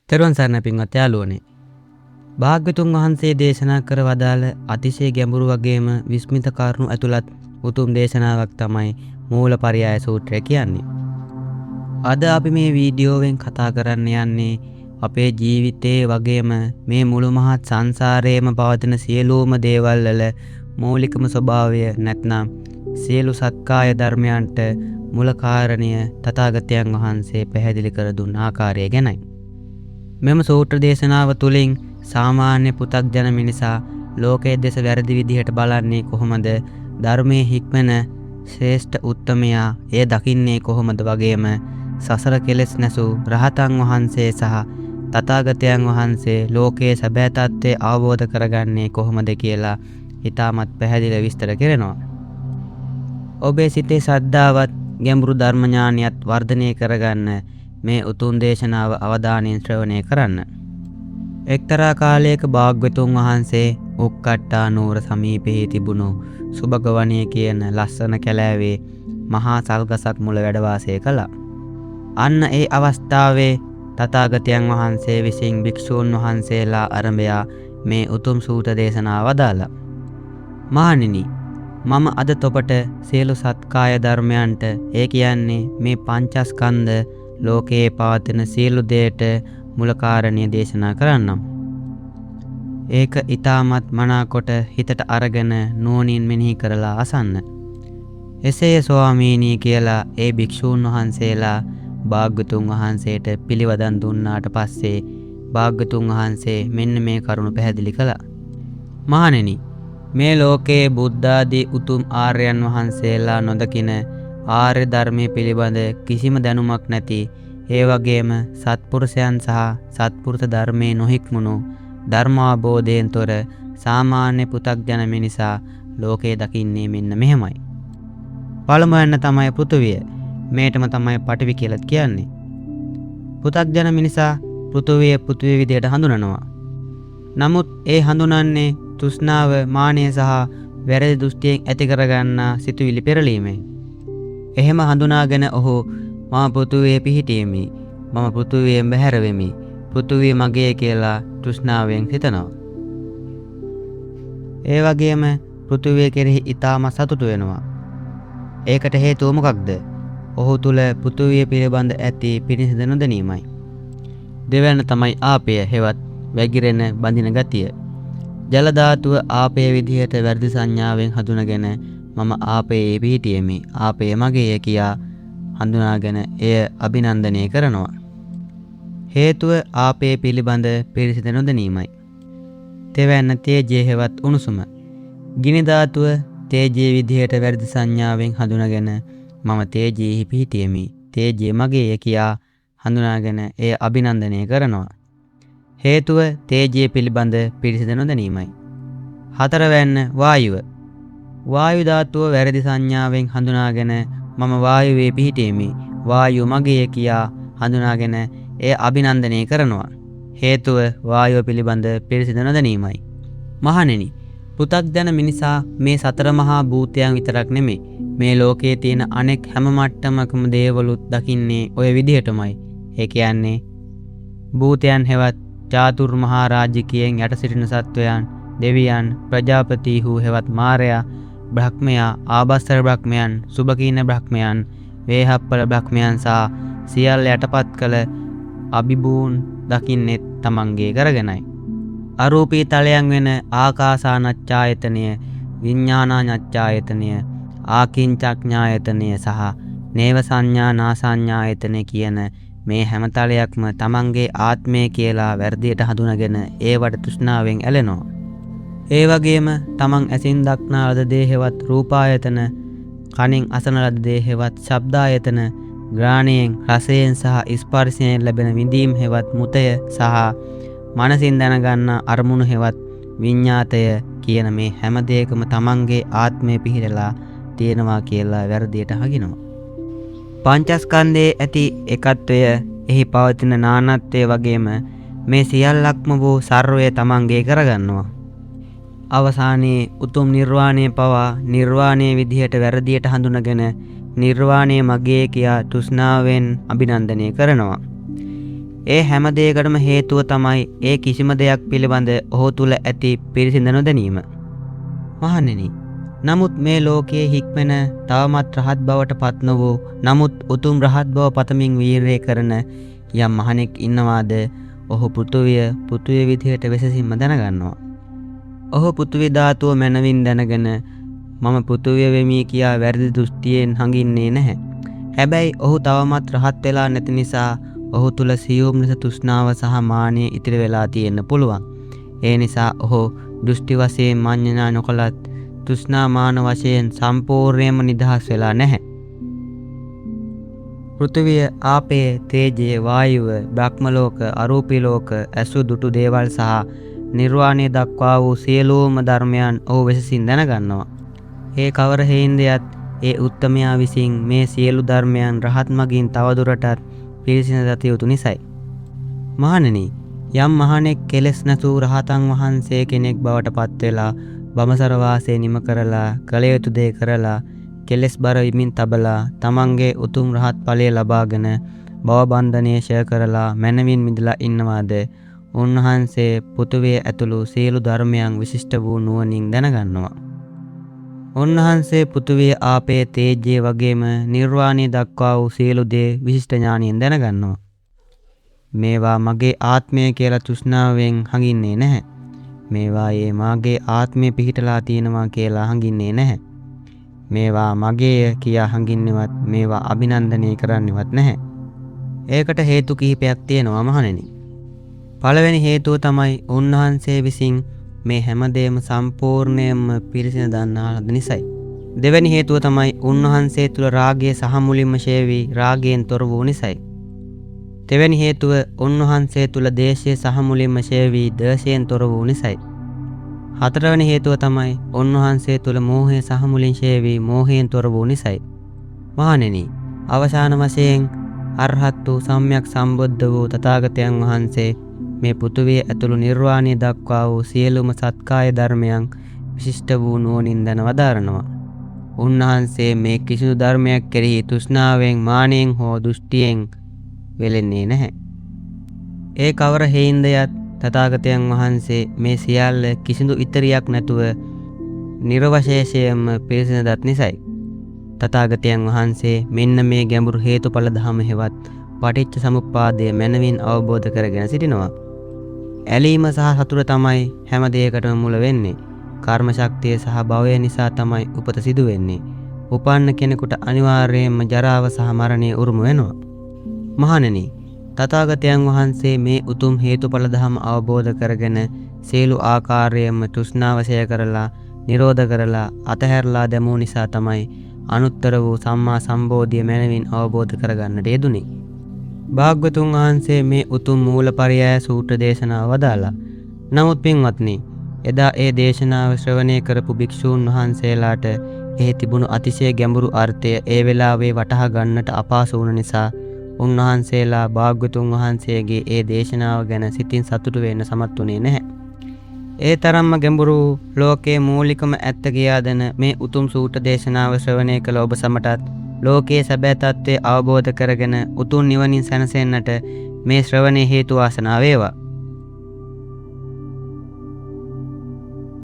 තෙරුවන් සරණයි පින්වත් යාළුවනේ. භාග්‍යතුන් වහන්සේ දේශනා කර වදාළ අතිශය ගැඹුරු වගේම විස්මිත කරුණු ඇතුළත් උතුම් දේශනාවක් තමයි මූලපරියාය සූත්‍රය කියන්නේ. අද අපි මේ වීඩියෝවෙන් කතා කරන්න යන්නේ අපේ ජීවිතයේ වගේම මේ මුළු මහත් සංසාරයේම පවතින සියලුම දේවල් වල මූලිකම ස්වභාවය නැත්නම් සියලු සත්කාය ධර්මයන්ට මුල කාරණය තථාගතයන් වහන්සේ පැහැදිලි කර දුන් ආකාරය ගැනයි. මෙම සූත්‍ර දේශනාව තුළින් සාමාන්‍ය පුතග්ජන මිනිසා ලෝකයේ දෙස වැරදි විදිහට බලන්නේ කොහොමද, ධර්මයේ හික්මන ශ්‍රේෂ්ඨ උත්තමයා එය දකින්නේ කොහොමද වගේම සසර කෙලෙස් නැසූ රහතන් වහන්සේ සහ තථාගතයන් වහන්සේ ලෝකයේ සැබෑ තත්ත්වය අවබෝධ කරගන්නේ කොහොමද කියලා ඉතාමත් පැහැදිලිව විස්තර කරනවා. ඔබේ සිතේ ශ්‍රද්ධාවත් ගැඹුරු ධර්ම ඥානියත් වර්ධනය කරගන්න මේ උතුම් දේශනාව අවධානයෙන් ශ්‍රවණය කරන්න. එක්තරා කාලයක භාග්‍යවතුන් වහන්සේ උක්කට්ටා නුවර සමීපයේ තිබුණු සුභගවණිය කියන ලස්සන කැලෑවේ මහා සල්ගසක් මුල වැඩ වාසය කළා. අන්න ඒ අවස්ථාවේ තථාගතයන් වහන්සේ විසින් භික්ෂූන් වහන්සේලා අරඹයා මේ උතුම් සූත්‍ර දේශනාව වදාළා. මහණෙනි, මම අද තොපට සියලු සත්කාය ධර්මයන්ට, ඒ කියන්නේ මේ පංචස්කන්ධ ලෝකයේ පවතින සියලු දේට මුල කාරණය දේශනා කරන්නම්. ඒක ඊටමත් මනාකොට හිතට අරගෙන නුවණින් මෙනෙහි කරලා අසන්න. එසේය ස්වාමීනි කියලා ඒ භික්ෂූන් වහන්සේලා භාග්‍යතුන් වහන්සේට පිළිවදන් දුන්නාට පස්සේ භාග්‍යතුන් වහන්සේ මෙන්න මේ කරුණ පැහැදිලි කළා. මහණෙනි, මේ ලෝකයේ බුද්ධාදී උතුම් ආර්යයන් වහන්සේලා නොදකින ආර්ය ධර්මයේ පිළිබඳ කිසිම දැනුමක් නැති, ඒ වගේම සත්පුරුෂයන් සහ සත්පුරුෂ ධර්මයේ නොහික්මුණු ධර්මාබෝධයෙන් තොර සාමාන්‍ය පුතග්ජන මිනිසා ලෝකයේ දකින්නේ මෙන්න මෙහෙමයි. පළමුවෙන්න තමයි පෘථුවිය. මේටම තමයි පඨවි කියලා කියන්නේ. පුතග්ජන මිනිසා පෘථුවිය පෘථුවිය විදියට හඳුනනවා. නමුත් ඒ හඳුනන්නේ තෘෂ්ණාව, මානය සහ වැරදි දෘෂ්ටියෙන් ඇති කරගන්නා සිතුවිලි පෙරලීමෙන්. එහෙම හඳුනාගෙන ඔහු මම පෘථුවියේ පිහිටීමි, මම පෘථුවියෙන් බැහැර වෙමි, පෘථුවිය මගේ කියලා තෘෂ්ණාවෙන් හිතනවා. ඒ වගේම පෘථුවිය කෙරෙහි ඊටම සතුටු වෙනවා. ඒකට හේතුව මොකක්ද? ඔහු තුල පෘථුවිය පිළිබඳ ඇති පිරිසිදු නොදැනීමයි. දෙවැන්න තමයි ආපය, හෙවත් වැగిරෙන බඳින ගතිය. ජල ධාතුව ආපය විදිහට වැරදි සංඥාවෙන් හඳුනගෙන මම ආපයේ පිහිටියෙමි, ආපය මගේය කියා හඳුනාගෙන එය අභිනන්දනය කරනවා. හේතුව ආපය පිළිබඳ පිරිසිදු නොදැනීමයි. තෙවැන්න තේජය හෙවත් උණුසුම. ගිනි ධාතුව තේජයේ විදිහට වැරදි සංඥාවෙන් හඳුනාගෙන මම තේජයෙහි පිහිටියෙමි, තේජය මගේය කියා හඳුනාගෙන එය අභිනන්දනය කරනවා. හේතුව තේජය පිළිබඳ පිරිසිදු නොදැනීමයි. හතරවැන්න වායුව. වායු ධාතුව වැරදි සංඥාවෙන් හඳුනාගෙන මම වායුවේ පිහිටීමි, වායුව මගේය කියා හඳුනාගෙන එය අභිනන්දනය කරනවා. හේතුව වායුව පිළිබඳ පිරිසිදු නොදැනීමයි. මහණෙනි, පෘථග්ජන මිනිසා මේ සතර මහා භූතයන් විතරක් නෙමෙයි, මේ ලෝකයේ තියෙන අනෙක් හැම මට්ටමකම දේවලුත් දකින්නේ ඔය විදිහටමයි. ඒ කියන්නේ භූතයන් හෙවත් චාතුර් මහා රාජ්‍යකයෙන් යට සිටින සත්වයන්, දෙවියන්, ප්‍රජාපතිහු හෙවත් මාරයා, බ්‍රහ්මයා, ආභස්සර බ්‍රහ්මයන්, සුභකීන බ්‍රහ්මයන්, වේහප්පල බ්‍රහ්මයන් සහ සියල්ල යටපත් කළ අභිභූන් දකින්නේ තමන්ගේ කරගෙනයි. අරූපී තලයන් වෙන ආකාසානච්ඡායතනය, විඥානාඤ්ඡායතනය, ආකින්චඥායතනය සහ නේව සංඥා නාසඤ්ඤායතනය කියන මේ හැම තලයක්ම තමන්ගේ ආත්මය කියලා වැරදියට හඳුනගෙන ඒවට තෘෂ්ණාවෙන් ඇලෙනවා. ඒ වගේම තමන් ඇසින් දක්නා ලද දේ හෙවත් රූපායතන, කනින් අසන ලද දේ හෙවත් ශබ්දායතන, ග්‍රාණයෙන්, රසයෙන් සහ ස්පර්ශයෙන් ලැබෙන විඳීම් හෙවත් මුතය සහ මනසින් දැනගන්න අරමුණු හෙවත් විඤ්ඤාතය කියන මේ හැම දෙයකම තමන්ගේ ආත්මය පිහිටලා තියෙනවා කියලා වැරදියට හගිනවා. පංචස්කන්ධයේ ඇති එකත්වය, එහි පවතින නානත්වය වගේම මේ සියල්ලක්ම වූ සර්වය තමන්ගේ කරගන්නවා. අවසානයේ උතුම් නිර්වාණය පවා නිර්වාණයේ විදිහට වැරදියට හඳුනගෙන නිර්වාණය මගේ කියා තෘෂ්ණාවෙන් අභිනන්දනය කරනවා. ඒ හැම දෙයකටම හේතුව තමයි ඒ කිසිම දෙයක් පිළිබඳ ඔහු තුල ඇති පිරිසිඳ නොදැනීම. මහණෙනි, නමුත් මේ ලෝකයේ හික්මෙන තවමත් රහත් බවට පත් නොවූ නමුත් උතුම් රහත් බව පතමින් වීරය කරන යම් මහණෙක් ඉන්නවාද ඔහු පෘථුවිය විදිහට වෙසසින්ම දැනගන්නවා. ඔහු පෘථුවි ධාතුව මනවින් දැනගෙන මම පෘථුවිය වෙමි කියා වැරදි දෘෂ්ටියෙන් හඟින්නේ නැහැ. හැබැයි ඔහු තවමත් රහත් වෙලා නැති නිසා ඔහු තුල සියුම් ලෙස තෘෂ්ණාව සහ මානය ඉතිරි වෙලා තියෙන්න පුළුවන්. ඒ නිසා ඔහු දෘෂ්ටි වශයෙන් මඤ්ඤණා නොකලත් තෘෂ්ණා මාන වශයෙන් සම්පූර්ණයෙන්ම නිදහස් වෙලා නැහැ. පෘථිවිය, ආපය, තේජය, වායුව, බ්‍රහ්ම ලෝක, අරූපී ලෝක, ඇසු දුටු දේවල් සහ නිර්වාණය දක්වා වූ සියලුම ධර්මයන් ඔහු වෙසසින් දැනගන්නවා. ඒ කවර හේින්දයත් ඒ උත්තමයා විසින් මේ සියලු ධර්මයන් රහත් මගින් තවදුරටත් පිරිසිඳ දත යුතු නිසයි. මහණෙනි, යම් මහණෙක් කෙලෙස් නැතු රහතන් වහන්සේ කෙනෙක් බවට පත් වෙලා බමසර වාසය නිම කරලා කළ යුතු දේ කරලා කෙලෙස් බර විමින් තබලා තමන්ගේ උතුම් රහත් ඵලය ලබාගෙන භව බන්ධනයේ ෂය කරලා මනවින් මිදලා ඉන්නවාද උන්වහන්සේ පෘථුවිය ඇතුළු සියලු ධර්මයන් විශිෂ්ට වූ නුවණින් දැනගන්නවා. උන්වහන්සේ පෘථුවිය, ආපේ, තේජය වගේම නිර්වාණය දක්වා වූ සියලු දේ විශිෂ්ට ඥානයෙන් දැනගන්නවා. මේවා මගේ ආත්මය කියලා තෘෂ්ණාවෙන් හඟින්නේ නැහැ. මේවායේ මාගේ ආත්මය පිහිටලා තියෙනවා කියලා හඟින්නේ නැහැ. මේවා මගේය කියා හඟින්නවත් මේවා අභිනන්දනය කරන්නවත් නැහැ. ඒකට හේතු කිහිපයක් තියෙනවා මහණෙනි. පළවෙනි හේතුව තමයි උන්වහන්සේ විසින් මේ හැමදේම සම්පූර්ණයෙන්ම පිරිසිඳ දන්නා ලද නිසයි. දෙවැනි හේතුව තමයි උන්වහන්සේ තුල රාගය සහ මුලින්ම ෂය වී රාගයෙන් තොර වූ නිසයි. තෙවැනි හේතුව උන්වහන්සේ තුල දේශය සහ මුලින්ම ෂය වී ද්වේෂයෙන් තොර වූ නිසයි. හතරවෙනි හේතුව තමයි උන්වහන්සේ තුල මෝහය සහ මුලින් ෂය වී මෝහයෙන් තොර වූ නිසයි. මහණෙනි, අවසාන වශයෙන් අරහත් වූ සම්්‍යක් සම්බුද්ධ වූ තථාගතයන් වහන්සේ මේ පෘථුවිය ඇතුළු නිර්වාණය දක්වා වූ සියලුම සත්කාය ධර්මයන් විශිෂ්ට වූ නුවණින් දැන වදාරනවා. උන්වහන්සේ මේ කිසිදු ධර්මයක් කෙරෙහි තෘෂ්ණාවෙන්, මානයෙන් හෝ දෘෂ්ටියෙන් වෙලෙන්නේ නැහැ. ඒ කවර හේින්දයත් තථාගතයන් වහන්සේ මේ සියල්ල කිසිදු ඉතරියක් නැතුව නිර්වශේෂයෙන්ම පිරිසිඳත් නිසයි. තථාගතයන් වහන්සේ මෙන්න මේ ගැඹුරු හේතුඵල ධම හෙවත් පටිච්ච සමුප්පාදය මනවින් අවබෝධ කරගෙන සිටිනවා. ඇලීම සහ සතුට තමයි හැම දෙයකටම මුල වෙන්නේ. කර්ම ශක්තිය සහ භවය නිසා තමයි උපත සිදු වෙන්නේ. උපන්න කෙනෙකුට අනිවාර්යයෙන්ම ජරාව සහ මරණය උරුම වෙනවා. මහණෙනි, තථාගතයන් වහන්සේ මේ උතුම් හේතුඵල ධම අවබෝධ කරගෙන සියලු ආකාරයෙන්ම තෘෂ්ණාව ෂය කරලා, නිරෝධ කරලා, අතහැරලා දැමූ නිසා තමයි අනුත්තර වූ සම්මා සම්බෝධිය මනවින් අවබෝධ කරගන්නට යෙදුනේ. භාග්‍යවතුන් වහන්සේ මේ උතුම් මූලපරියාය සූත්‍ර දේශනාව වදාලා. නමුත් පින්වත්නි, එදා ඒ දේශනාව ශ්‍රවණය කරපු භික්ෂූන් වහන්සේලාට එහි තිබුණු අතිශය ගැඹුරු අර්ථය ඒ වෙලාවේ වටහා ගන්නට අපහසු වුණ නිසා උන්වහන්සේලා භාග්‍යවතුන් වහන්සේගේ ඒ දේශනාව ගැන සිතින් සතුටු වෙන්න සමත් වුණේ නැහැ. ඒ තරම්ම ගැඹුරු ලෝකයේ මූලිකම ඇත්ත කියා දෙන මේ උතුම් සූත්‍ර දේශනාව ශ්‍රවණය කළ ඔබ සමටත් ලෝකයේ සැබෑ තත්ත්වය අවබෝධ කරගෙන උතුම් නිවනින් සැනසෙන්නට මේ ශ්‍රවණය හේතු වාසනා වේවා.